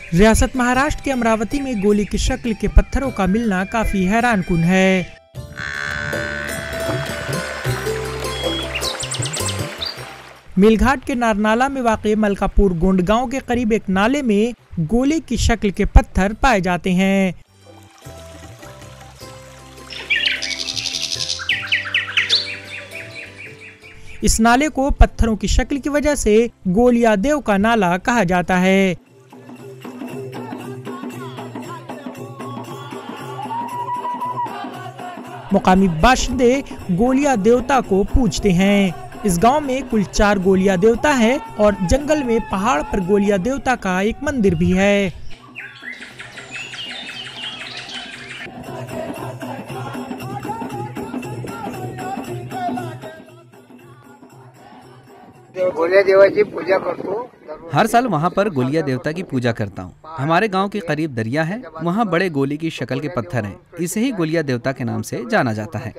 रियासत महाराष्ट्र के अमरावती में गोली की शक्ल के पत्थरों का मिलना काफी हैरानकुन है। मेलघाट के नारनाला में वाक़ मलकापुर गोंड गांव के करीब एक नाले में गोले की शक्ल के पत्थर पाए जाते हैं। इस नाले को पत्थरों की शक्ल की वजह से गोलिया देव का नाला कहा जाता है। मुकामी बाशिंदे गोलिया देवता को पूजते हैं। इस गांव में कुल 4 गोलिया देवता है और जंगल में पहाड़ पर गोलिया देवता का एक मंदिर भी है। गोलिया देवाची पूजा करतो। हर साल वहाँ पर गोलिया देवता की पूजा करता हूँ। हमारे गांव के करीब दरिया है, वहाँ बड़े गोली की शक्ल के पत्थर हैं। इसे ही गोलिया देवता के नाम से जाना जाता है।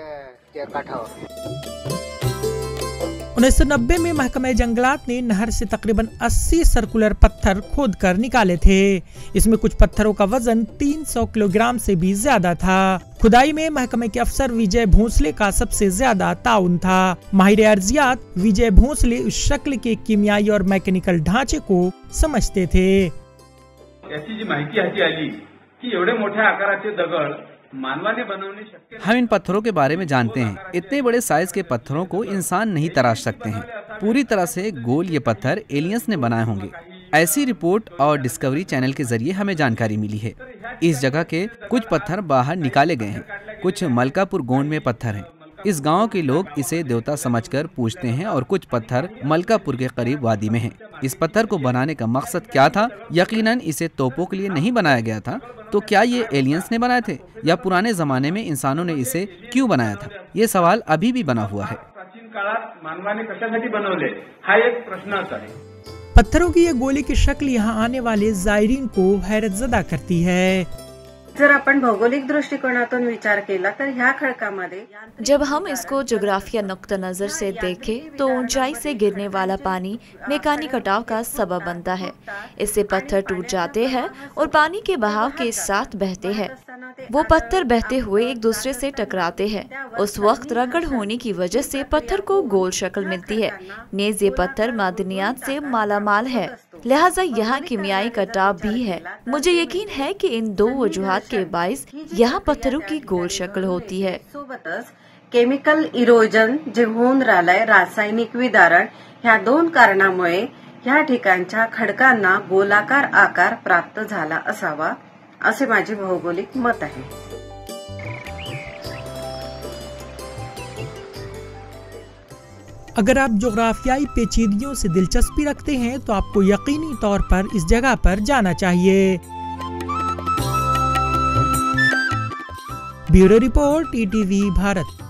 1990 में महकमा जंगलात ने नहर से तकरीबन 80 सर्कुलर पत्थर खोदकर निकाले थे। इसमें कुछ पत्थरों का वजन 300 किलोग्राम से भी ज्यादा था। खुदाई में महकमे के अफसर विजय भोंसले का सबसे ज्यादा ताउन था। माहिर अर्जियात विजय भोंसले उस शक्ल के कीमियाई और मैकेनिकल ढांचे को समझते थे। याची जी माहिती हाती आली की एवढे मोठ्या आकाराचे दगड मानवाने बनवणे शक्य। हम इन पत्थरों के बारे में जानते हैं। इतने बड़े साइज के पत्थरों को इंसान नहीं तराश सकते हैं। पूरी तरह से गोल ये पत्थर एलियंस ने बनाए होंगे। ऐसी रिपोर्ट और डिस्कवरी चैनल के जरिए हमें जानकारी मिली है। इस जगह के कुछ पत्थर बाहर निकाले गए हैं। कुछ मलकापुर गोंड में पत्थर हैं। इस गांव के लोग इसे देवता समझकर पूजते हैं और कुछ पत्थर मलकापुर के करीब वादी में हैं। इस पत्थर को बनाने का मकसद क्या था? यकीनन इसे तोपों के लिए नहीं बनाया गया था। तो क्या ये एलियंस ने बनाए थे या पुराने जमाने में इंसानों ने इसे क्यों बनाया था? ये सवाल अभी भी बना हुआ है। प्राचीन काळात मानवाने कशासाठी बनवले हा एक प्रश्नच आहे। पत्थरों की ये गोली की शक्ल यहाँ आने वाले जायरीन को हैरतजदा करती है। जर आपण भौगोलिक दृष्टिकोनातून विचार केला तर ह्या खडकामध्ये जब हम इसको जोग्राफिया नुक्ता नजर से देखें तो ऊंचाई से गिरने वाला पानी मैकानी कटाव का सबब बनता है। इससे पत्थर टूट जाते हैं और पानी के बहाव के साथ बहते हैं। वो पत्थर बहते हुए एक दूसरे से टकराते हैं। उस वक्त रगड़ होने की वजह से पत्थर को गोल शक्ल मिलती है। नेज ये पत्थर मादनियात से मालामाल है, लिहाजा यहाँ कीमियाई कटाव भी है। मुझे यकीन है कि इन 2 वजूहात के बाइस यहाँ पत्थरों की गोल शक्ल होती है। सोबतच केमिकल इरोजन जे होऊन राहिलंय, रासायनिक विदारण, ह्या 2 कारणामुळे ह्या ठिकाणच्या खडकांना गोलाकार आकार प्राप्त झाला असावा असे माझे भौगोलिक मत आहे। अगर आप जोग्राफियाई पेचीदगियों से दिलचस्पी रखते हैं तो आपको यकीनी तौर पर इस जगह पर जाना चाहिए। Bureau report, ETV Bharat.